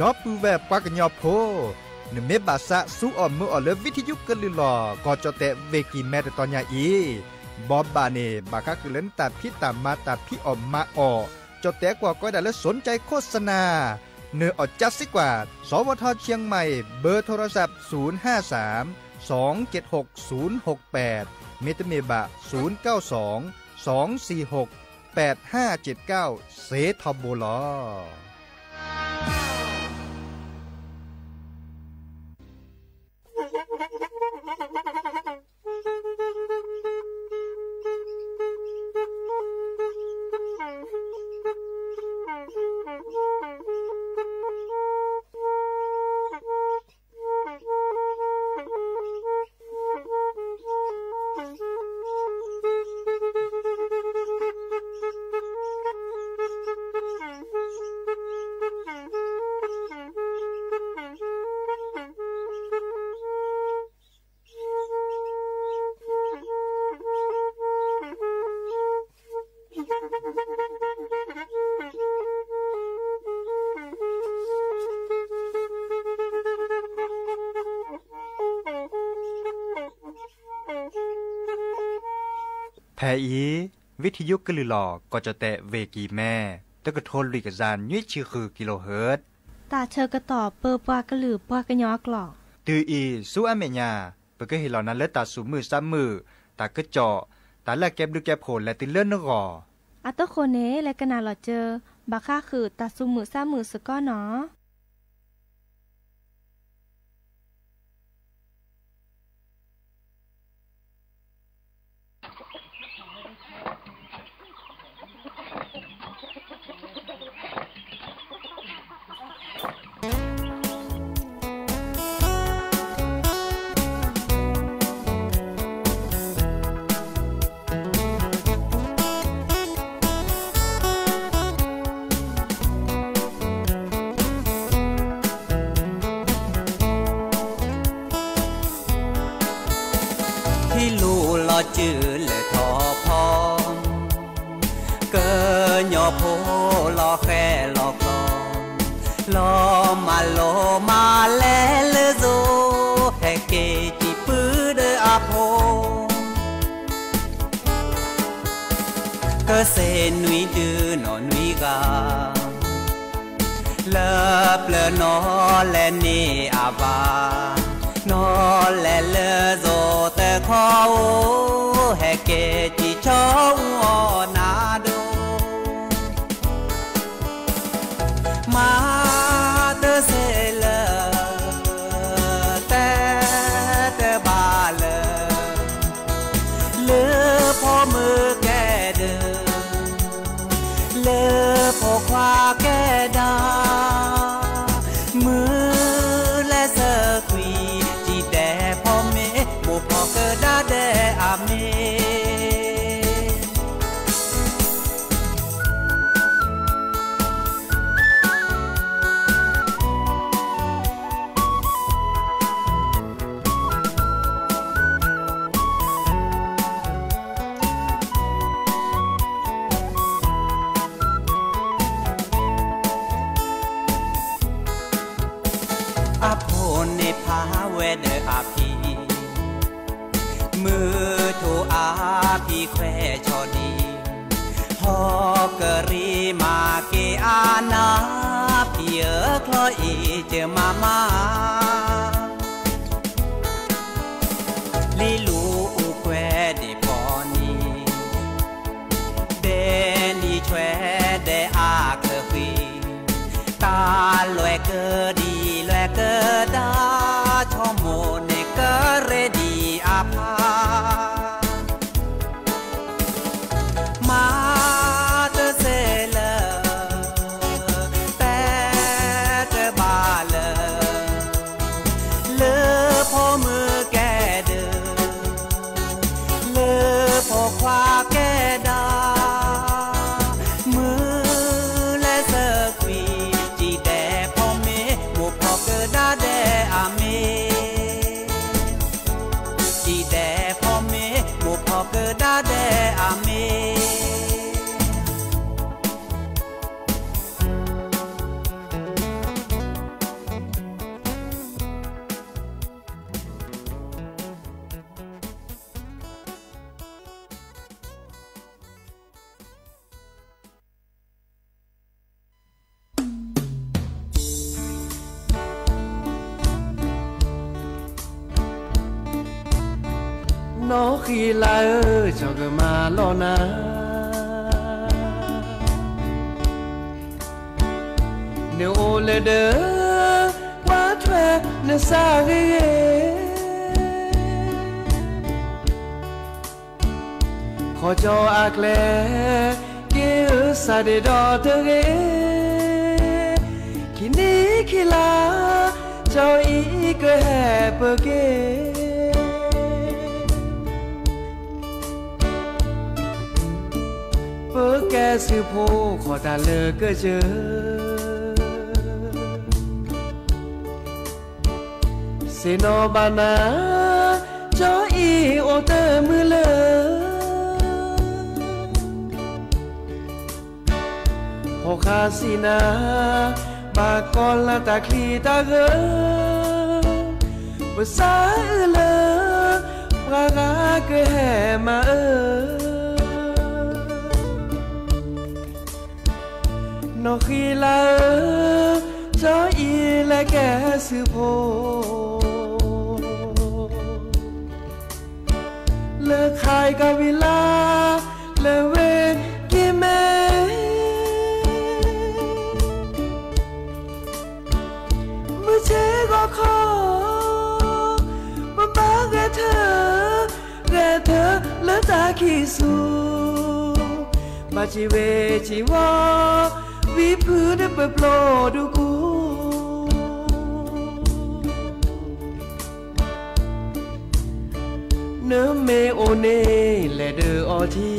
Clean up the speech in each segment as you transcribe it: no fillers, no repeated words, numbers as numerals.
ดอปูแบบปากญอโพนเมบาสะสู้ออมมืออเลวิทยุกลือหลอก็จะแต่เวกีแม่ตอนยาอีบอบบาเนบาคักเล่นตัดพี่ตามมาตัดพี่ออมมาออจะแต่กว่าก็ได้และสนใจโฆษณาเนื้ออดจัดสิกว่าสวทเชียงใหม่เบอร์โทรศัพท์053-276-068เมตเมบะ092-246-8579เซทอโบลอแพอีวิทยุกลือหลอก็จะแตะเวกีแม่ตะกะโทนลิกจานยุ้ยชื่อคือกิโลเฮิรตซ์ตาเชอกระต่อเปอปากระหลือปากระยอกหลอกตืออีสู้อเมญาเปก็เห็นเหล่านั้นและตาสูมือซ้ำมือตากระเจาะตาแลกแก็บดูแก็บโผลและติเลื่อนนกออัตโคเนและกนาหลอเจอบาค่าคือตาสูมือซ้ำมือสก้อเนาะจือเลยทอพอเกยอโพลอแค่ลอกลอมาโลมาแลเลโซแฮเกจิปื้อเดออาโพเกเซนุยดือนอนุยกาเลิบเลนอแลนี่อาบานอแลเลโซแต่ขอแฮเกจิชองอนาดูมาเตเซเลแต่บาเลพอมือแกเดินเลพอควาแกดามือและเสกุยจีแดพอเมโมพอเกิดดาแดอาเมอาโพในพาเวเดออาพีมือถูอาพีแควชอดีพอกรีมาเกอานาพีเอคลอยเจอมาลิลูอุแควเดปอนีเดนีแควเดอาเคฟีตาลอยเกดีลอยเกดาชอโมเนเกเรดีอาภามาเตเซเลแต่บาเล น้อขี้ลาเจ้าก็มาล้อนาเนโอเลเดอว่าแทรเนซาเกขอจออักแลเกอซาเดดอเตเกคินี้คิลาเจ้าอีก็แฮเปเกเปแกสือโพขอตาเลอก็เจอเซโนบานาเจ้าอีโอเตมือเลอพอคาสินาบากอลาตาคลีตาเกอภาษาเลอปรากาเกแฮมานอขีลาเจ้าอีและแกสือโพเลิกขายกาวิลาเลิกเวกิเมมือเชก็ขอมาบ้าแกเธอเลิกตาขี้สูมาจิเวจิวาวิพืนเปิดโปรดูกูเนเมโอเนและเดออที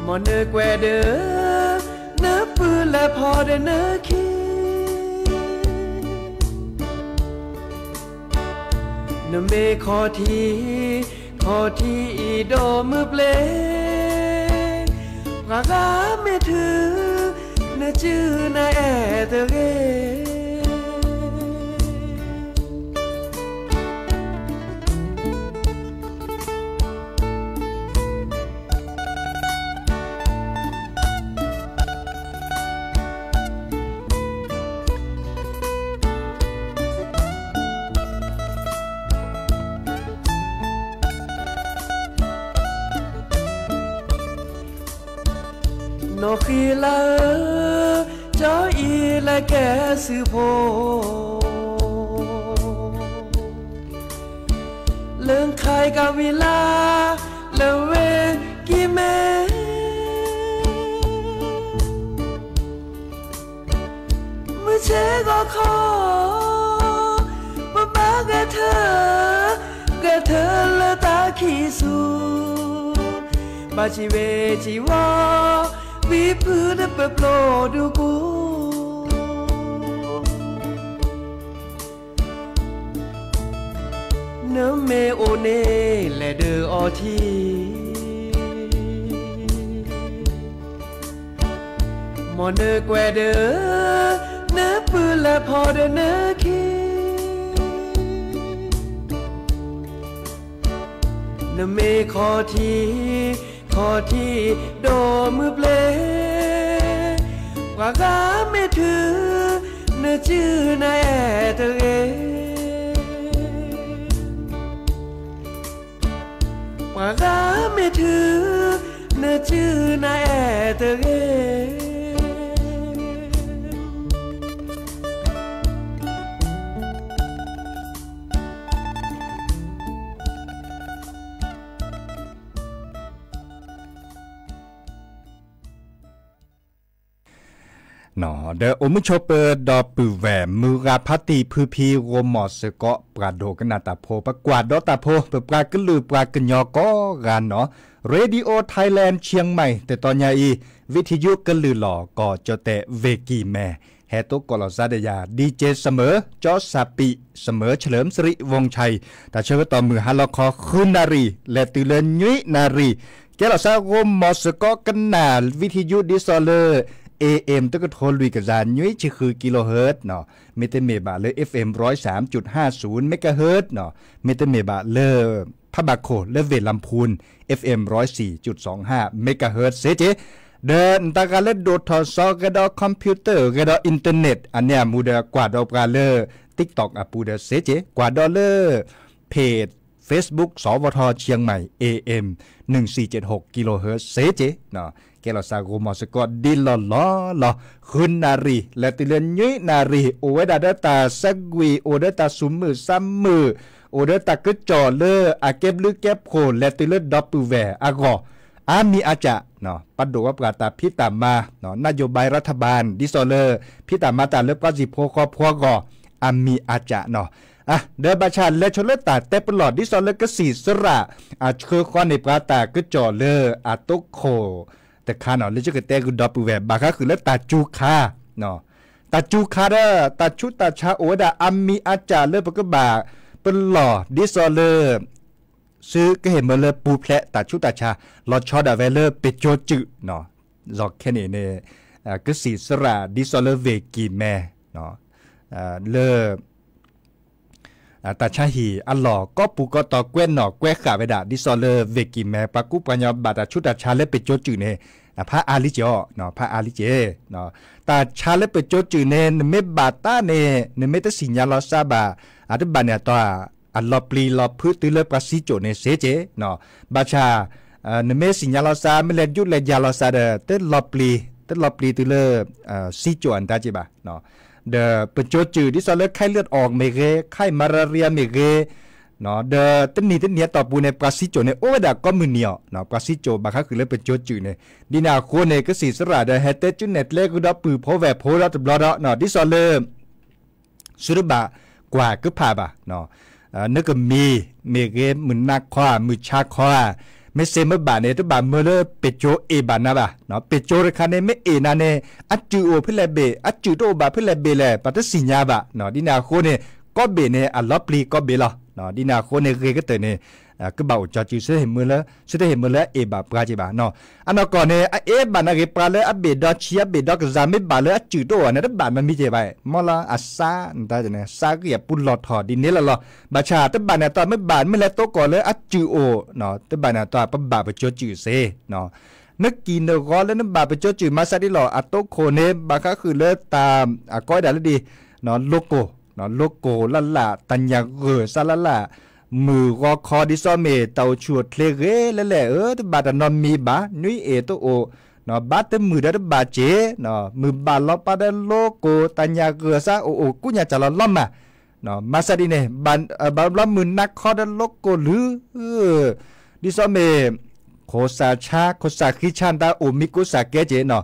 มอนเนแกวเดอเนปืนและพอเดเนคีเนเมขอทีอีโดมือเปลปากาไม่ถือเนจื้อนาแอเตเกนอขีลาเจ้าอีและแกสือโพเลื่องขายกาวิลาเลเวกิเมมือเชก็ขอมาบ้าแกเธอและตาขี้สูบาจิเวจิวาวิพืนเปิดโปรดูกูเนเมโอเนและเดออทีมอนเนแกวเดอเนปืนและพอเดเนคีเนเมขอทีโดมือเปลปากาไม่ถือเนจื้อนาแอเตเกปากาไม่ถือเนจื้อนาแอเตเกหนอเดอโอมุโชเปอร์ดอปือแหวมือราพัติพือพีโรมอสเกาะปราโดกนาตาโพประกวาดดอตาโพเปปลากลือปลากญอก็กันเนาะเรดิโอไทยแลนด์เชียงใหม่แต่ตอนยาอีวิทยุกลือหล่อก็จะแต่เวกีแม่แฮตุกลซาเดยาดีเจเสมอจอสาปิเสมอเฉลิมสิริวงชัยแต่เชื่อต่อมือฮัลคอคืนนารีและตือเลนยุยนารีแกเราซาโรมอสเกาะกันนาวิทยุดิซอเลอร์AM ตะกะโทลุยกะจานยุ้ยชื่อคือกิโลเฮิรตซ์เนาะเมตรเมบาเลย FM 103.50 เมกะเฮิรตซ์เนาะเมตรเมบาเลพะบาโคเลเวลำพูน FM 104.25 เมกะเฮิรตซ์เสเจเดินตะกะเลโดทอซอกะดอคอมพิวเตอร์กะดออินเทอร์เน็ตอันเนี้ยมูเดกว่าดอกกาเล TikTok อ่ะปูเดเซเจกว่าดอลลาร์เพจ Facebook สวทเชียงใหม่ AM 1476กิโลเฮิรตซ์เซเจเนาะแกเราซาโกมอสกอดิลลอลอคืนนารีและติเลนยุยนารีโอเวดาเดตาสักวีโอเดตาซุมมือซ้ำมือโอเดตากึจอเลออาเก็บลึกเก็บโคและติเลดอปปูแวอากออามีอาจะเนาะปัดดูว่าประกาศพิตามมาเนาะนโยบายรัฐบาลดิโซเลอร์พิตามมาตาเล็บก็สิโพคอพัวกออามีอาจะเนาะเดบาชาและชนเลตาเตปลอดดิซอเลก็สีสระคือข้อในประตากึจอเลอตุโคแต่คาเนาะเลจะกเตกุดอปูแวบาคาคือเลตาจูคาเนาะตาจูคาเดตาชุตาชาโอดาอามีอาจาเลปกบาเป็นหล่อดิซอเลซื้อก็เห็นมาเลยปูแพละตาชุตาชาลอชอดาเวเลเปโจจึเนาะจอกแค่นี้เนี่ยก็สีสระดิซอเลเวกีแม่เนาะเลตาชาฮีอัลลอก็ปูก็ตอแกวนหนอแกวขาเวดาดิซอเลเวกิแมปากุปัญญาบาตาชุตาชาเลเปโจจืเนพระอาลิเจเนาะพระอาลิเจเนาะตาชาเลเปโจจืเนเมบาตาเนเมตสิญญาลอซาบาอัตบันเนี่ยตัวอัลลอปลีลอพืติเลปราซิโจเนเซเจเนาะบาชาเมสิญญาลอซาเมเลยุเลญาลอซาเดเตลอปลีติเลซิโจอันตาจิบาเนาะเดเปโจจืดิซอเลไข้เลือดออกเมเกไข้มาลาเรียเมเกเนาะเดตันนี้ต่อปูในปราซิโจในโอเวดาก็มือเนียวเนาะปราซิโจบางครั้งคือเล่นเป็นโจจืเนี่ยดินาโคเนก็สีสระเดเฮเตจุเน็ตเล็กดับปือโพแวโพดับบลอดเนาะดิซอเลสุรบะกว่าก็พาบะเนาะนึกก็มีเมเกมือนักข้อมือชาข้อไม่เซมบะเนี่ยตัวบะเมื่อเลเปโจเอบานะบะเนาะเปโจเรคาเนไม่เอนาเนอัจจูโอพิเลเบอัจจูโตบะพิเลเบเลยปัตตสิญญาบะเนาะดินาโคเนก็เบเนอัลลอปลีก็เบลอเนาะดินาโคเนเกก็เตเนี่ยก็บ่าวจอจื้อเสเห็นมือแล้วเอบาปราจิบาเนาะอันนั้นก่อนเนี่ยเอบานะเกปราเลยอับเบดอเชียเบดอกซาไม่บาเลยอัจจูโตอันนั้นบามันมีเจไปมอลาอัสซาตาจะเนี่ยซาก็อย่าปุ่นหลอดถอดดินนี้ละบาชาตบาเนี่ยตอนไม่บานไม่แล้วโตก่อนเลยอัจจูโอเนาะตบาเนี่ยตอนปบาไปจอจื้อเสเนาะนึกกินเนกอแล้วนึกบาไปจอจื้อมาซาดิหล่ออัตโตโคเนบาก็คือเลิศตามก้อยดาลดีเนาะโลโก้ละละตัญญาเกอซาละละมือก็คอดิซอเมเตาชวดเคลเกแล้วแหละบาดนอนมีบานุยเอโตโอเนาะบาดมือได้บาเจเนาะมือบาลอปาได้โลโก้ตัญญาเกอซาโอกุญญาจะล้อมมาเนาะมาซาดิเนบาล้อมมือนักคอได้โลโก้หรือดิซอเมโคซาชาโคซาคิชันดาโอมิกุซาเกเจเนาะ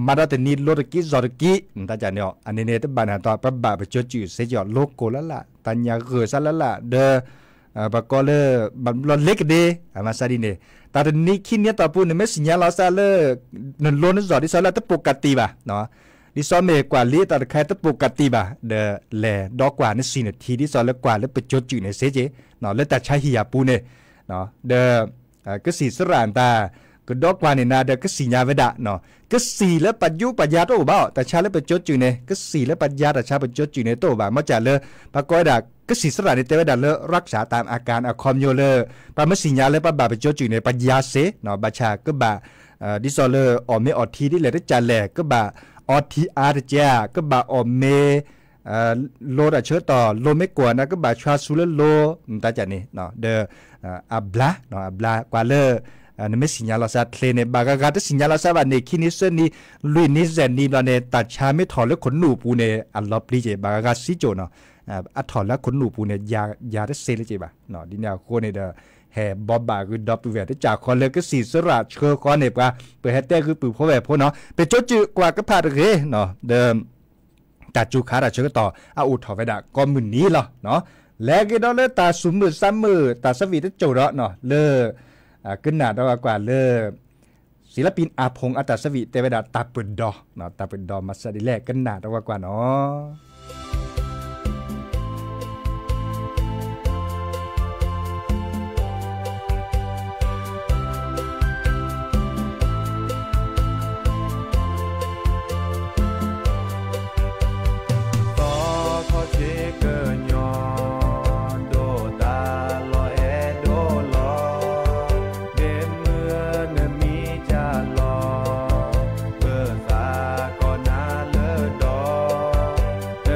มาดาตนีโลดกิจอดกิตาจานเนี่ยอันนี้เนี่ยตบานาตัวปะบาไปจดจื่อเสียจอดโลโก้ละละตัญญาเกิดซะละละเดปะก็เลยบันเล็กเดมาซาดิเนี่ยแต่ตอนนี้ขี้เนี่ยต่อปูเนี่ยไม่สัญญาเราซะเลยนั่นโลนจอดที่ซะละตะปกติบ่ะเนาะดิซอเมกว่าลีแต่ใครตะปกติบ่ะเดแลดอกกว่านี่4นาทีดิซอแล้วกว่าแล้วไปจดจื่อเนี่ยเสียเจเนาะแล้วแต่ใช้หิยาปูเนี่ยเนาะเดก็สีสรานตาก็ดอกกว่านี่นาเดก็สีญาเวดะเนาะก็สีแล้วปัจยุปัญญาโตบ่แต่ชาแล้วไปจดจื่อเนี่ยก็สีแล้วปัญญาแต่ชาไปจดจื่อเนี่ยโตบ่มาจากเลยปะก้อยดาก็สีสระในเตวดาเลรักษาตามอาการอะคอมโยเลปะมสิญญาเลยปะบาไปจดจื่อในปัญญาเสเนาะบาชาก็บาดิซอเลออเมออทีที่เลยได้จันแลก็บาออทีอาร์จ้าก็บาอเมโลดเชื้อต่อโลไม่กลัวนะก็บาชาซูเลโลตาจานี่เนาะเดอับลาเนาะอับลากว่าเลนั่นไม่สัญญาเราซาเทเลเนี่ยบางการที่สัญญาเราซาวันนี้คินิสนี่ลุยนิสเซนนี่เราเนี่ยตัดชาไม่ถอดแล้วขนหนูปูเนี่ยอัลลอปลีเจบางการซิโจเนาะอัดถอดแล้วขนหนูปูเนี่ยยาได้เซลเจบ่ะเนาะดิเนี่ยโคเนี่ยเดแห่บอบบาคือดับเวทจากคนเลยก็สีสระเชื่อคอนเนี่ยป่ะเปิดแฮตเต้คือปืนพ่อแบบพ่อเนาะเป็นโจจืกว่าก็พาดเกเนาะเดิมตัดจูขาตัดเชื่อต่อเอาอุดถอดไปด่าก็มือนี้เหรอเนาะแล้วก็ดอเลยตาสุ่มมือซ้ำมือตาสวีทโจเนาะเลขึ้นหน้าดอกว่าศิลปินอาพงษ์อัตสวิเตวดาตาเปิดดอเนาะตาเปิดดอมาสดิแลขึ้นหน้าดอกว่าเนาะเ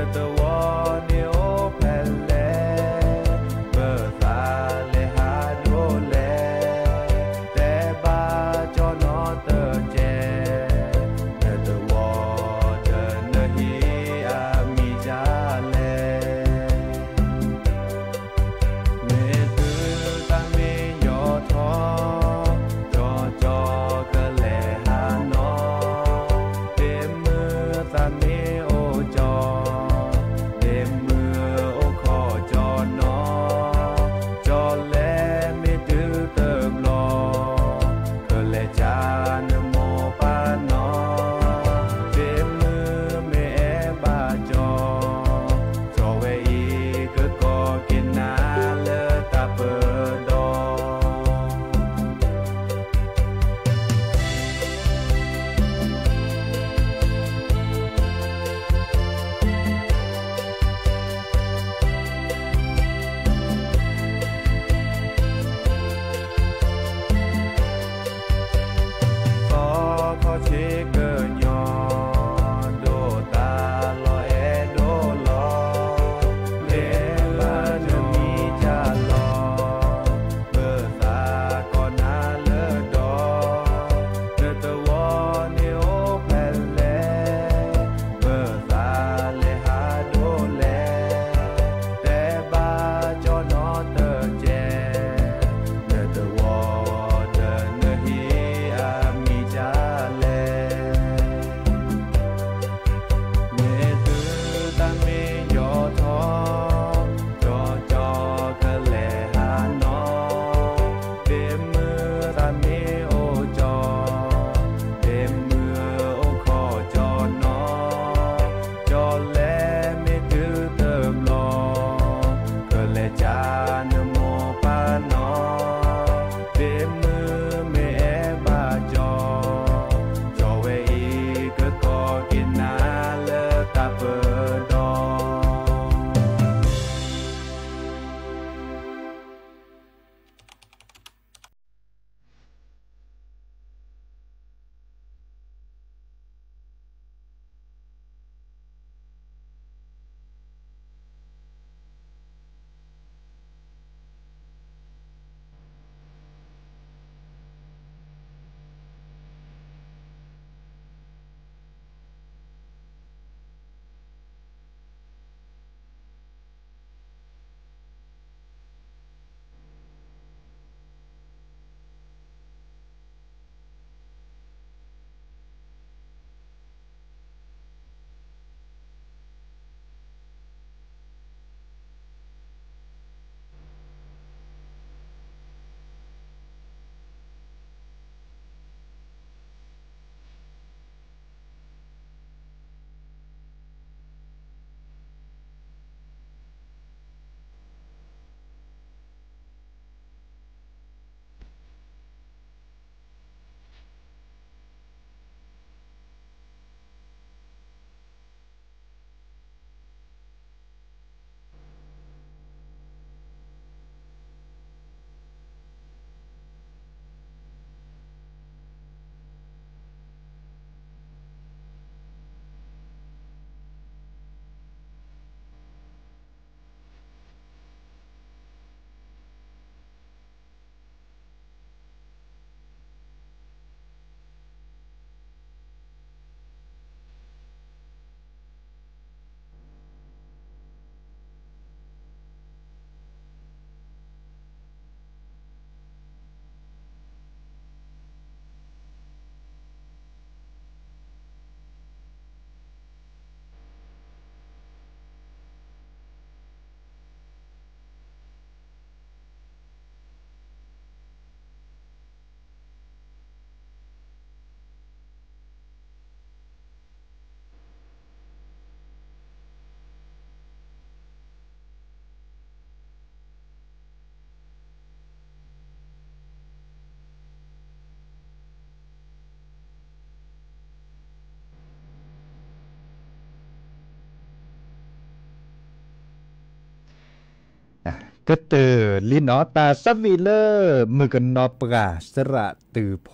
ก็เตอลินอตาสวีเลอร์มือกันนอปราสระตือโพ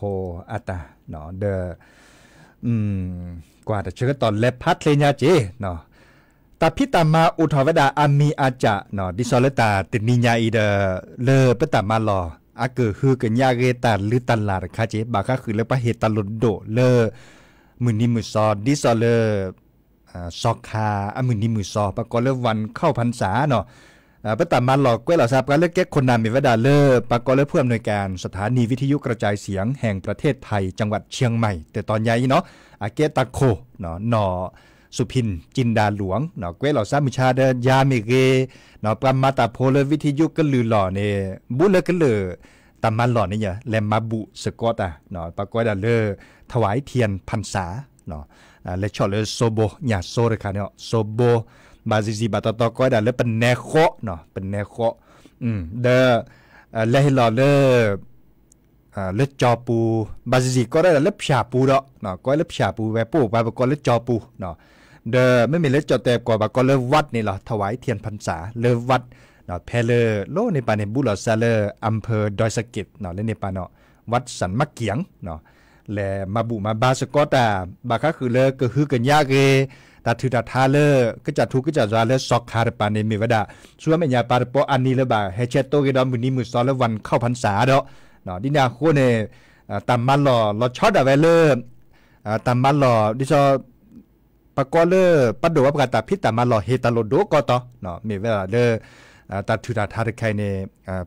อาตาเนาะเดกว่าจะเชื่อตอนเล็บพัดเลยญาเจเนาะตาพิตามาอุทวดาอามีอาจะเนาะดิซอลตาตินิญาอีเดเลอปตามาลออาเกฮือกันยาเกตาหรือตันลาคาเจบาคะคือเลปะเฮตาลโดเลอมือนิมือซอดิซอเลซอกคาอมือนิมือซอปะกอเลวันเข้าพรรษาเนาะปตามาหลอกเกวลาทราบกันเลือกแก้คนนามมีวดาเลอปะกอเลผู้อำนวยการสถานีวิทยุกระจายเสียงแห่งประเทศไทยจังหวัดเชียงใหม่แต่ตอนใหญ่เนาะอาเกตาโคเนาะนอสุพินจินดาหลวงเนาะเกวลาซามิชาเดยาเมเกเนาะปรามาตาโพเลวิทยุกลือหล่อเนี่ยบุเลกลือตามาหล่อนี่แลมาบุสกอตเนาะปะกอดาเลอถวายเทียนพรรษาเนาะและชอเลโซโบญาโซเรคาเนาะโซโบบาซิบาตตก็ได้แล้วเป็นแนโคเนาะเป็นแนโคเดเลหล่อเลจอปูบาซิก็ได้เลชาปูเนาะก็เลชาปูแวปูบาก็เลจอปูเนาะเดไม่มีเลจอแต่กว่าบาก็เลวัดนี่ล่ะถวายเทียนพรรษาเลวัดเนาะเพลโลในปานในบุลซาเลอำเภอดอยสะเก็ดเนาะและในปานเนาะวัดสันมะเกียงเนาะและมาบุมาบาสกอตาบาก็คือเลก็คือกันยาเกตาถือตาทาเลก็จะทุกก็จะจาเลซอกคาร์ปานในมีวดาช่วยไม่ยาปาร์ปออันนี้เลยบ่าเฮเชโตกิดอมมือนี้มือซ้อนแล้ววันเข้าพรรษาเนาะดินาโคเนตามมันหล่อเราช็อตอะไว้เลยตามมันหล่อดิซอปะกอเลปัดโดว่าประกาศตาพิตามมันหล่อเฮตาโลโดก็ต่อเนาะมีเวลาเลตาถือตาทาใครเน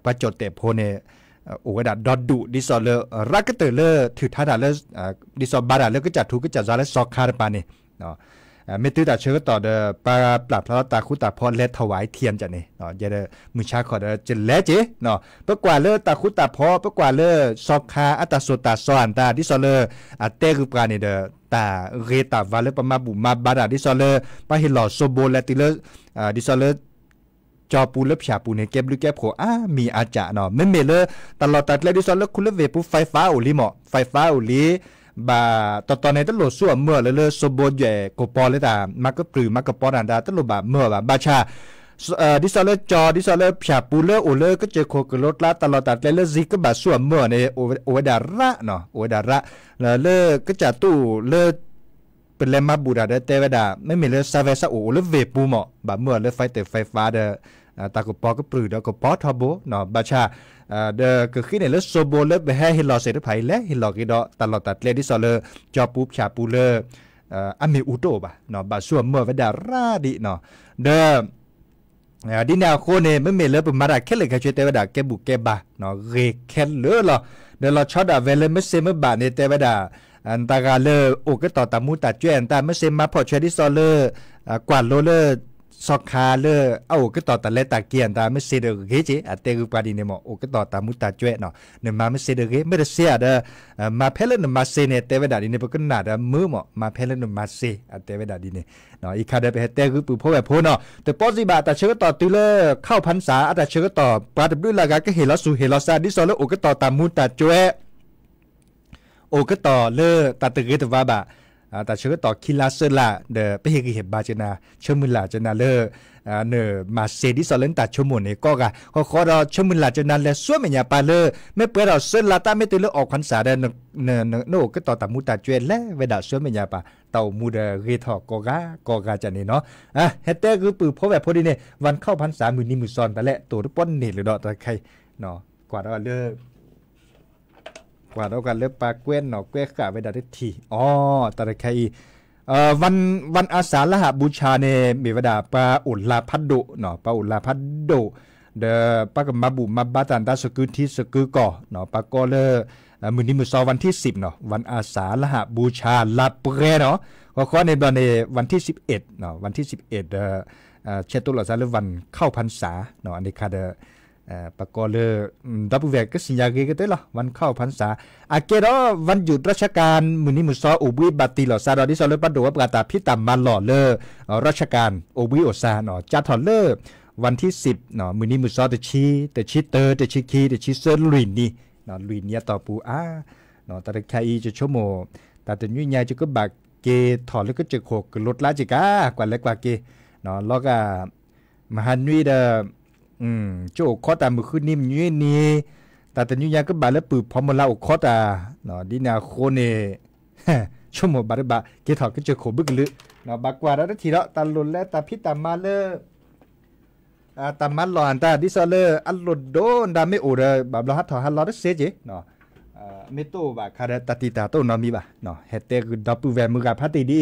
ปัจจดเตโพเนโอ้ดาดอดุดิซอเลรักก็เตอเลถือท่าดาเลดิซอบาดาเลก็จะทุกก็จะจาเลซอกคาร์ปานนี่เนาะไม่ตื้อแต่เชื่อต่อเดปลาปรับพระตาคุตาพรเล็ดถวายเทียนจ้ะนี่เนาะจะได้มือชาขอเดจะเละจีเนาะเพื่อกว่าเลือตาคุตาพรเพื่อกว่าเลือซอกคาอัตโสตาสอนตาดิซอเลเตกุปรานี่เดตาเรตาวาเลปมาบุมาบาดาดิซอเลปะฮิลอโซโบเลติเลดิซอเลจอปูเล็บฉาปูเนี่ยเก็บหรือแก็บโขมีอาจารย์เนาะไม่เมเลตลอดตัดเลยดิซอเลคุณเลเวปูไฟฟ้าอุลิหมอไฟฟ้าอุลิบาตอนในตลอดส่วนเมื่อเลยโซโบใหญ่กปอเลยตามักก็ปรือมักก็ปอนันดาตลอดบาเมื่อบาชาดิซอเลจอดิซอเลฉาปูเลโอเลก็เจอโคกรถละตลอดตัดเลยซิก็บาส่วนเมื่อในโอดาระเนาะโอดาระเลก็จะตู้เลเป็นเลมาบูดาเดเตวดาไม่มีเลซาเวซาโอเลเวปูหมอบาเมื่อเลไฟแต่ไฟฟ้าเดตากปอก็ปรือเดก็ปอทอโบเนาะบาชาเดก็ขึ้นในเลโซโบเลไปให้ฮิลอเสร็จไปแล้วฮิลอกิดอตลอดตัดเลดิซอเลจอปูชาปูเลอเมอุโตบะเนาะบาส่วนเมื่อเวดาราดิเนาะเดดินาโคเนไม่มีเลปมาดาแค่เลยแค่ช่วยเตวดาแกบุกแกบาเนาะเรแค่เลอเดเราช็อตอะเวลไม่เซมบาเนเตวดาอันตากาเลโอก็ต่อตามูตาเจนตาไม่เซมาพอช่วยดิซอเลกวาดโลเลซอกคาเลเอาก็ต่อตาเลตาเกียนตาไม่เสดเกจิอาเตกุปาดีเนมโอก็ต่อตามุตาจวยเนาะเนมาไม่เสดเกไม่ได้เสียเดมาเพลนมาเซเนเตเวดาดีเนปก็นาดมือหมอมาเพลนมาเซอาเตเวดาดีเนเนาะอีคาเดไปเตกุปูพ่อแบบพ่อเนาะแต่ปอสิบาตาเชื่อต่อตุเลเข้าพรรษาอาตาเชื่อต่อปาดดุลากาก็เฮลสูเฮลซาดิซอเลโอก็ต่อตามุตาจวยโอก็ต่อเลตาตะเกตว่าบะแต่เชื่อต่อคิลาเซล่าเดไปเฮกิเห็บบาเจนาเชื่อมือหลาเจนาเลเนมาเซดิสอเลนตัดชั่วโมงนี้ก็กะขอเราชั่วมือหลาเจนาเลส่วนเมียปาเลไม่เปิดเราเซลาตาไม่ตื่นเลยออกพรรษาเดนโก็ต่อตามูตาจวยและเวดาส่วนเมียปาเต่ามูเดเรทอกกาจันนี่เนาะเฮเต้คือปือเพราะแบบพอดีเนี่ยวันเข้าพรรษามือนี้มือซอนแต่ละตัวทุกป้อนนี่หรือดอกตะไคเนาะกว่าเราเลิกกว่าเรากันเลือกปลาเกว้นเนาะเกว้นกะเวดาได้ทีตะไควันอาสาฬหบูชาเนี่ยมีเวดาปลาอุลาพัดโดเนาะปลาอุลาพัดโดเดปลากับมาบุมาบาตันดาสกุลที่สกุลก่อเนาะปลาก็เลยมือนี้มือซอวันที่10เนาะวันอาสาฬหบูชาลาเปรเนาะก็ในวันที่11เนาะวันที่11เชตุลาซาเลวันเข้าพรรษาเนาะอันนี้ค่ะปกเลดับเบิลก็สัญญาเกก็ได้หรอวันเข้าพรรษาอาเกดวันหยุดราชการมือนี้มือซออุบิบัติหล่อซาดอดิซอเลปัดโดประกาศพิตามมาหล่อเลราชการอุบิโอซาเนาะจัดถอดเลวันที่10เนาะมือนี้มือซอเตชิเตอร์เตชิคีเตชิเซอร์ลุยนี่เนาะลุยเนี่ยต่อปูเนาะแต่แค่อีจะชั่วโมงแต่ถึงยุ่งยากจะก็บักเกถอดแล้วก็จะโขกรถลาจิกากว่าเล็กกว่าเกเนาะแล้วก็มหันวีเด โจคอตามือขึ้นนิ่มยุ่ยนี่แต่แต่ยุ่ยยาก็บาแล้วปืบพอมาเล่าคอตาเนาะดินาโคเนชั่วโมงบาร์บะเกถอดก็เจอโคบึกลึเนาะบากว่าแล้วทีละตาลุนและตาพิตามาเลตามันหลอนตาดิซอเลอัลโลโดนดาไม่โอเดบาบลอฮัทถอฮัลลอดเซเจเนาะเมโตบาคาเดตติตาโตนอมีบาเนาะเฮเตกดับปูแวมือกับพัตติดี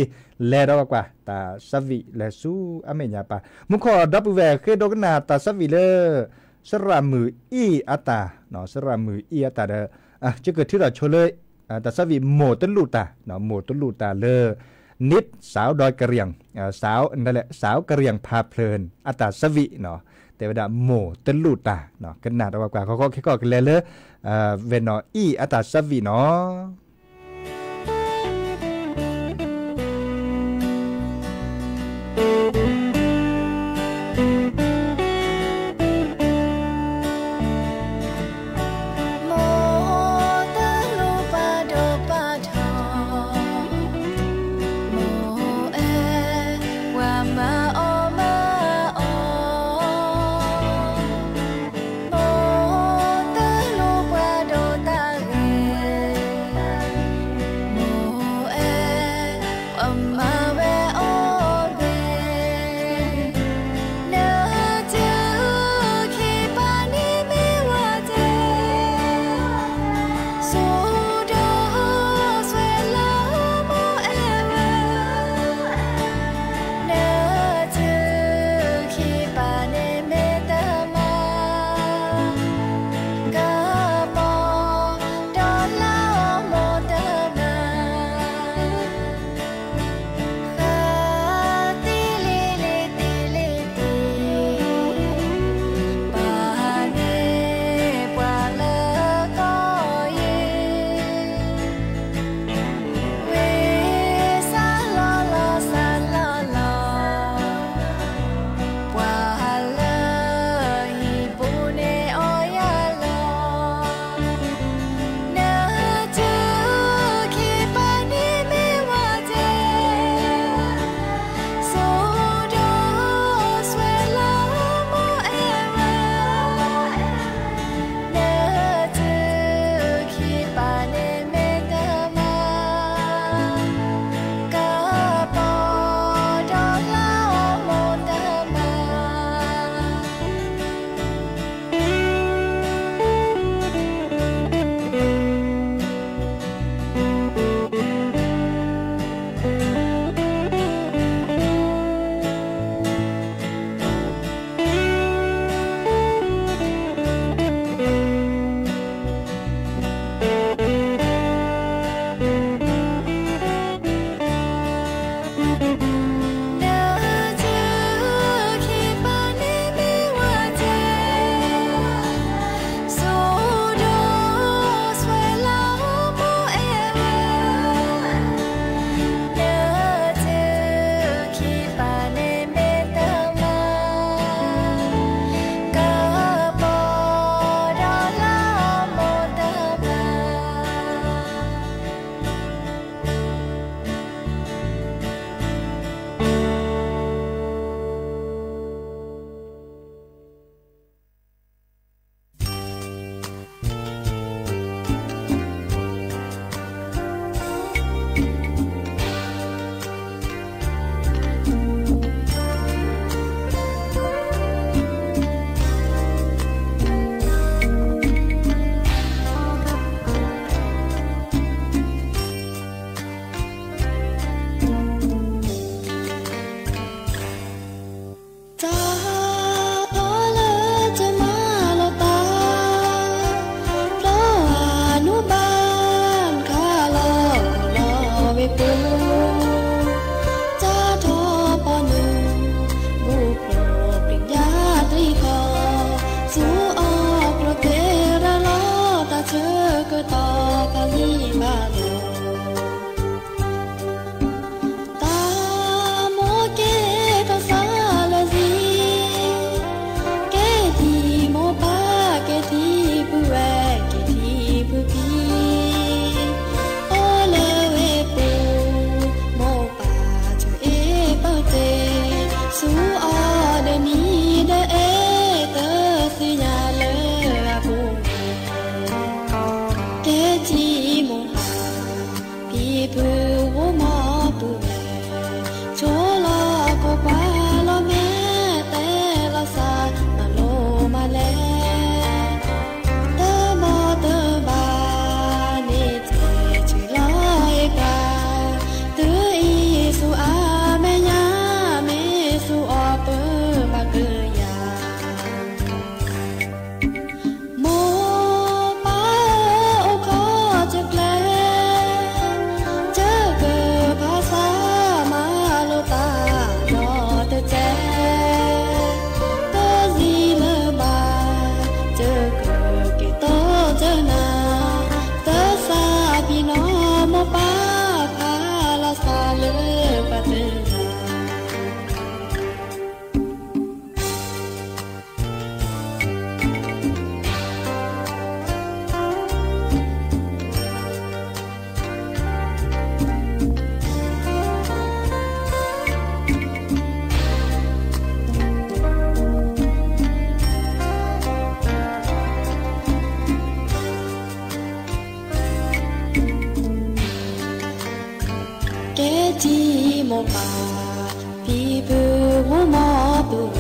แลดอกว่าตาสวิเลซูอเมญาปามุขอดับปูแวเคดอกนาตาสวิเลสระมืออีอัตาเนาะสระมืออีอัตาเดจะเกิดที่เราโชเลยตาสวิโมตลูตาเนาะโมตลูตาเลนิดสาวดอยกระเรียงสาวนั่นแหละสาวกระเรียงพาเพลินอัตาสวิเนาะแต่ว่าโมตลูตาเนาะกันนาดกว่าเขาก็แค่ก็กันเลยเวนออีอัตาสวิเนาะโ เกจีโมปาปีบูหัวหมอปูเว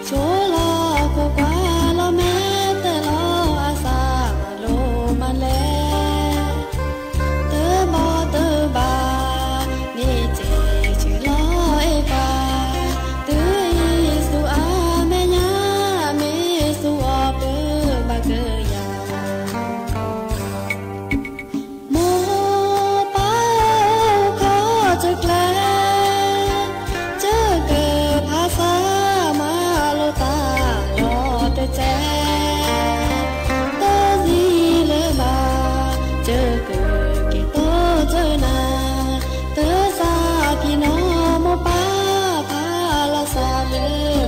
โชลาโกกวาลอแม่เตลออาซาโลมาเลเตบอเตบานี่เจชื่อลอยปาเตยสุอาแม่ยาเมสุอาเปบาเกยาโมปาขอจะแกลเจอเกิดภาษามาโลตาโลเตแจเตซีเลบาเจอเกิดกี่โตเจอนาเตซาพี่น้องโมปาพาลาซาเล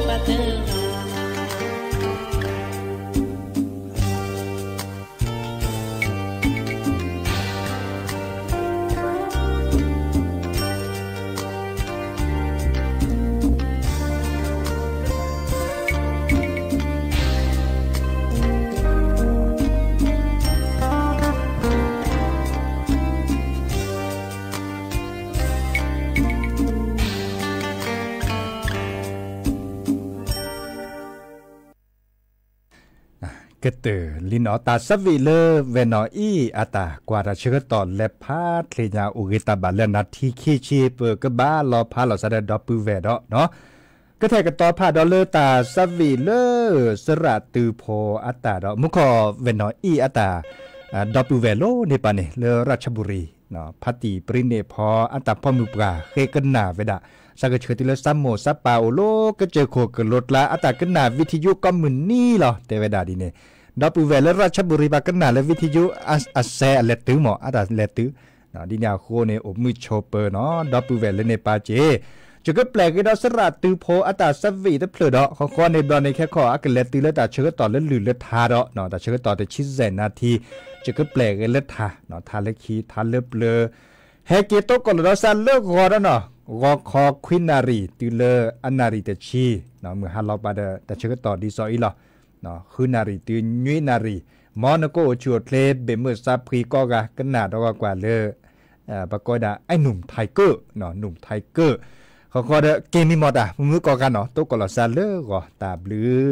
ปะเตนากเตอลินอตาสวีเลเวนออีอาตากว่าราชกตอนและพาทเลญาอุกิตาบาเลนาทีคีชีเปกบ้าลอพาลอซาดดอปูเวดอเนาะก็แทกต่อพาดอเลตาสวีเลสระตือโพอาตาดอมุขอเวนออีอาตาดอปูเวโลเนปาเนเลราชบุรีเนาะพัติปริเนพออันตาพอมุปราเคกันนาเวดาสักเฉติเลซัมโมซัปปาโอโลก็เจอโคกรถละอัตากันนาวิทยุก็มึนนี่หรอแต่เวดาดีเนดอปูเวลราชบุรีบากันนาและวิทยุอาเซเลตือหมออาตาเลตือเนาะดิญาโคเนอบมือโชเปอร์เนาะดอปูเวลในปาเจจะก็แปลกดอสระตือโพอาตาสวีตะเพลดอขอในดอนในแค่ขออักเลตือและตาเชื้อต่อและหรือเลทาดอเนาะตาเชื้อต่อแต่ชิดแสนนาทีจะก็แปลกเลทาเนาะทาเลคีทาเลเปลเฮเกโตกอลดอซาเลิกรอเนาะรอคอควินารีตือเลอนารีเตชีเนาะมือฮาลอบาเดตาเชื้อต่อดีซออีลอเนาะคือนารีตือยุยนารีมอนโกชัวเพลเบเมอร์ซาพรีก็กะกันนาดอกว่าเลปะกอดาไอหนุ่มไทเกอร์เนาะหนุ่มไทเกอร์เขาก็เดเกมมีหมดอ่ะมือก็กันเนาะตัวก็ละซาเลก็ตาบลือ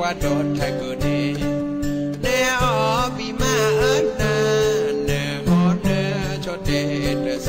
ว่าโดนไทยกูเนเนอบีมาอันนาเนฮอเนชดเดเดเซ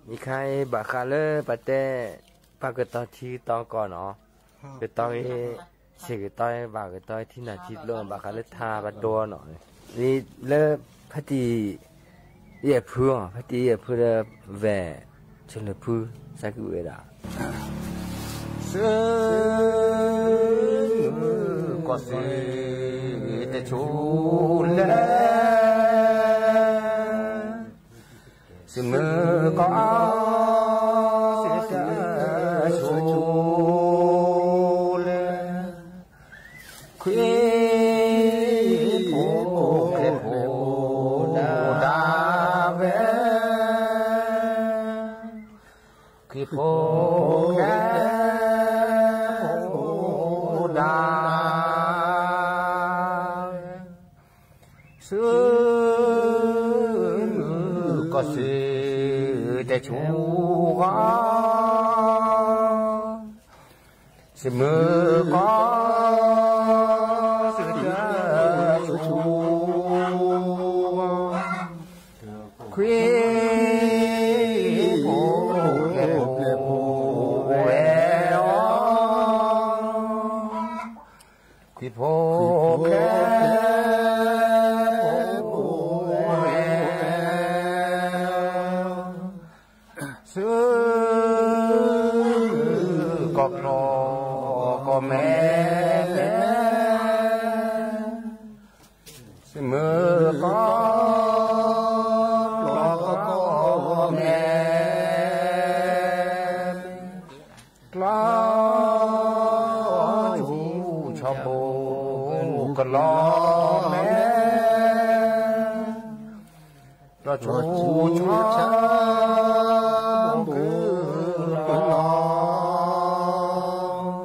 มีใครบาคาเลปะเต้ปากตอที่ตอก่อนเนาะกตอยเสกตอยบากตอยที่นาทิเรื่องบาคาเลทาบะตัวเนาะนี่เลพติเย่พื้นพติเย่พื้นแวชนพื้นสักเวลาซึ่งก็สิแต่ชูเลซึ่งก็เสียชูเลคุยโผเลโผดาเวคุยโผแกโผดาซึ่งก็สิแต่ชูก็เสมอก็เสียชูคุยโผเว คิดโพแค่ซื้อกอกนอก็แม่เสมอก็รอก็แม่กล้าหูชอบโบก็รอแม่กระชูชาบุก็รอ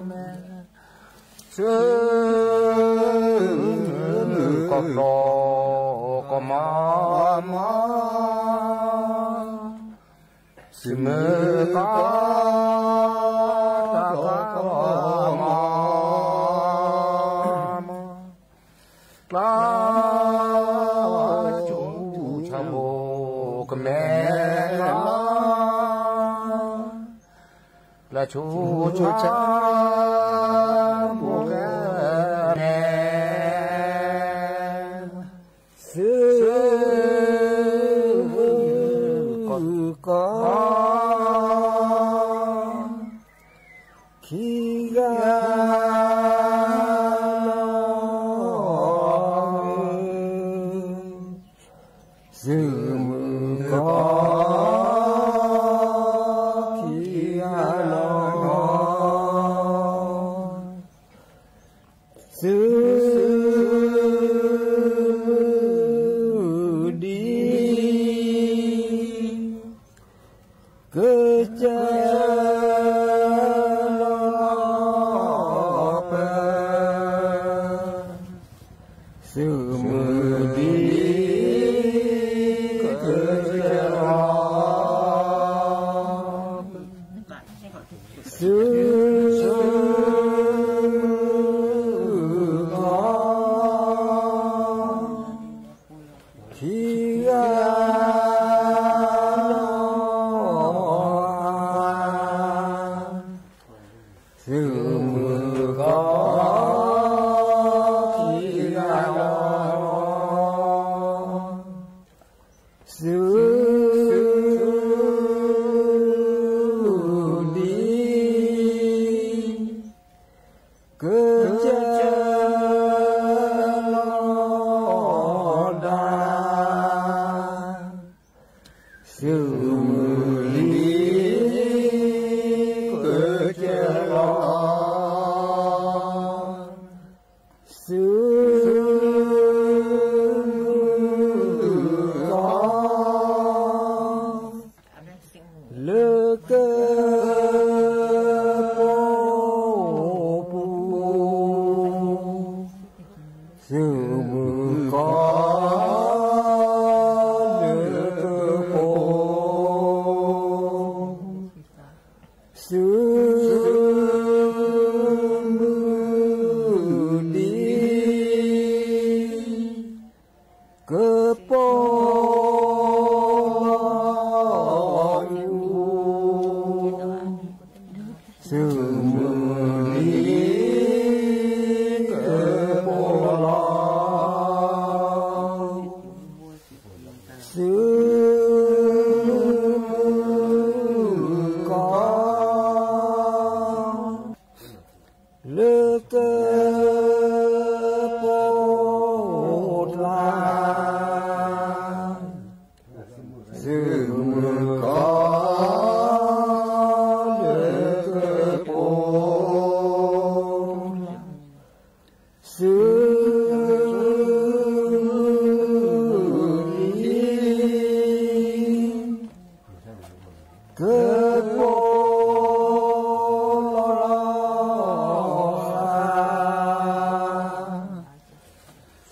แม่ซึ่งก็รอก็มาเสมอก็กล้าจูชาโบกแม่ละชูชาโบกแม่ซื้อก็ขี้กาซื้อมือก็ขี้กาซื้อดีเกิดจะซื้อมือดีเกิดจะรอซื้อก็ที่ซื้อมือก็ซื้อดีเกิดจะรอได้ซื้อมือดีเกิดจะรอซื้อเลิกเกิดโปปูซื้อมือก็เลิกเกิดโปซื้อมือดีเกิดโปซื้อมือดีเกิดโปรอซื้อก็เลิกเกิดโปลาซื้อมือก็ซื้อดีเกิดโปลา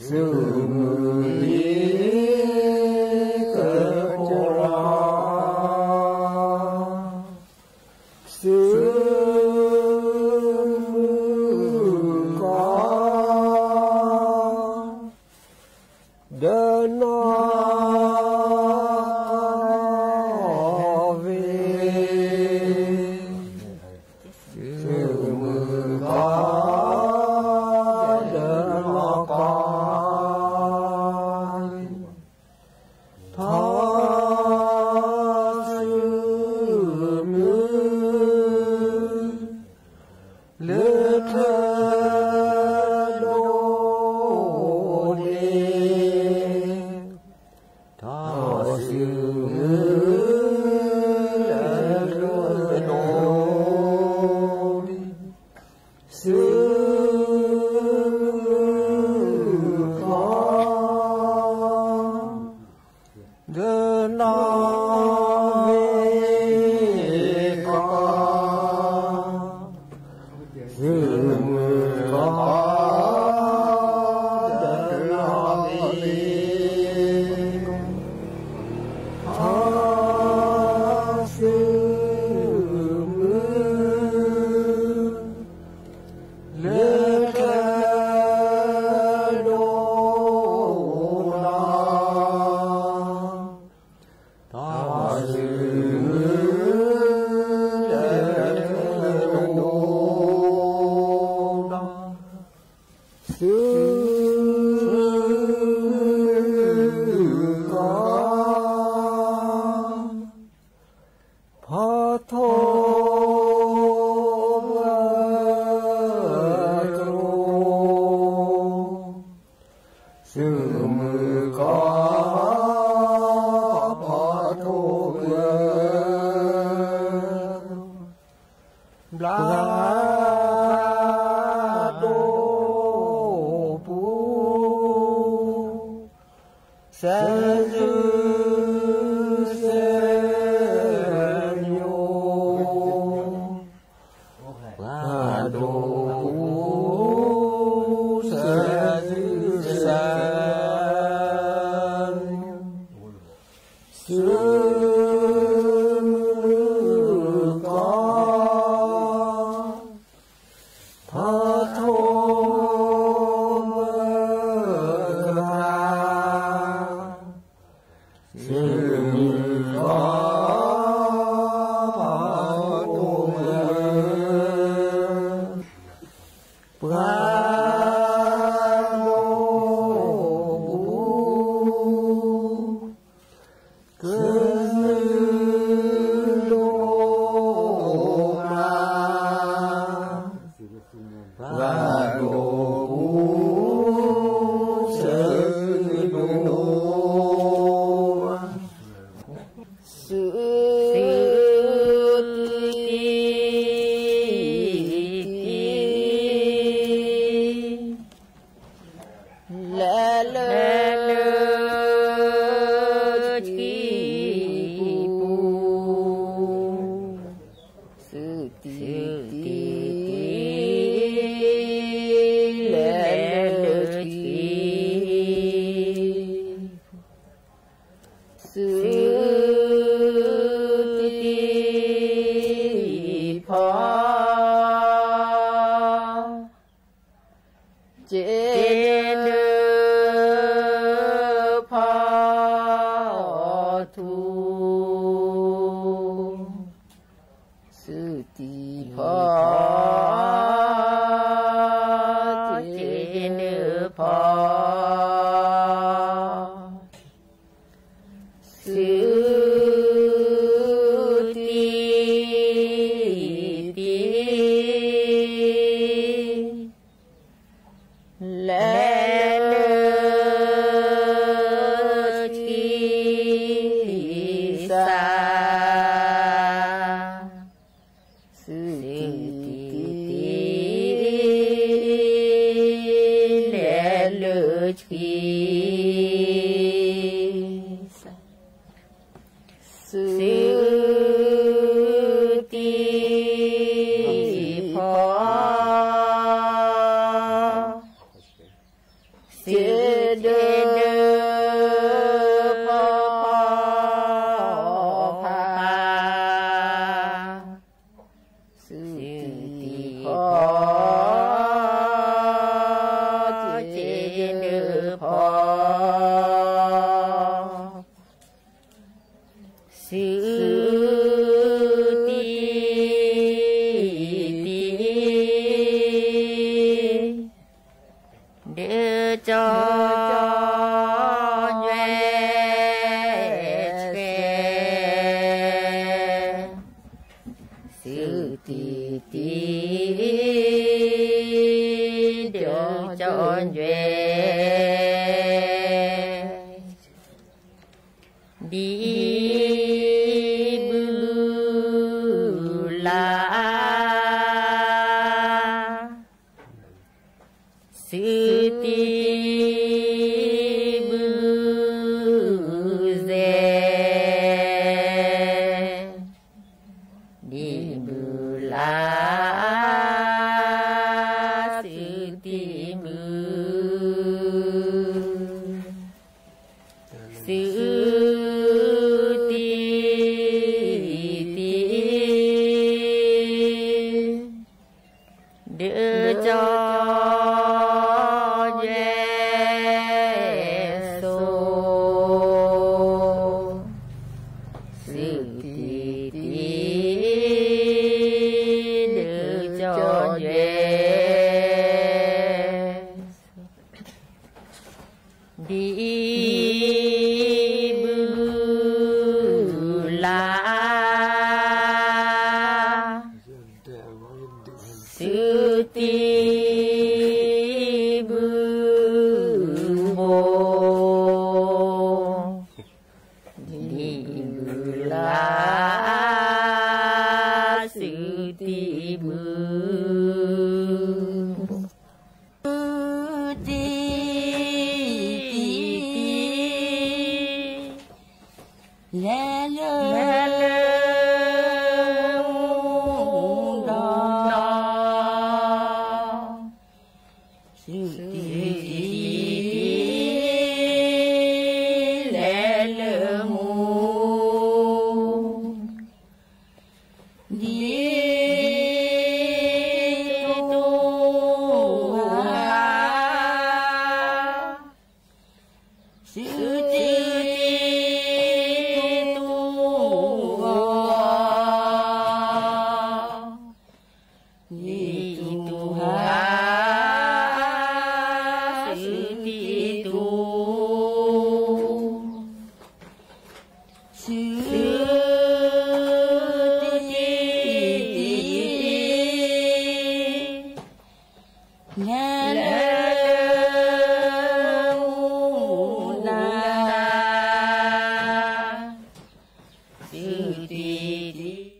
ซื้อดีเกิดโปลาซื้อมือก็ ล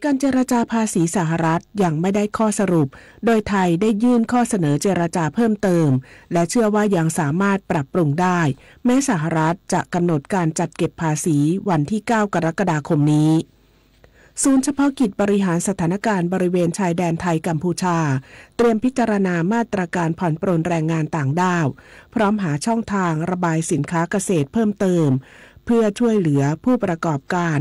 การเจรจาภาษีสหรัฐยังไม่ได้ข้อสรุปโดยไทยได้ยื่นข้อเสนอเจรจาเพิ่มเติมและเชื่อว่ายังสามารถปรับปรุงได้แม้สหรัฐจะกำหนดการจัดเก็บภาษีวันที่9 กรกฎาคมนี้ศูนย์เฉพาะกิจบริหารสถานการณ์บริเวณชายแดนไทยกัมพูชาเตรียมพิจารณามาตรการผ่อนปรนแรงงานต่างด้าวพร้อมหาช่องทางระบายสินค้าเกษตรเพิ่มเติมเพื่อช่วยเหลือผู้ประกอบการ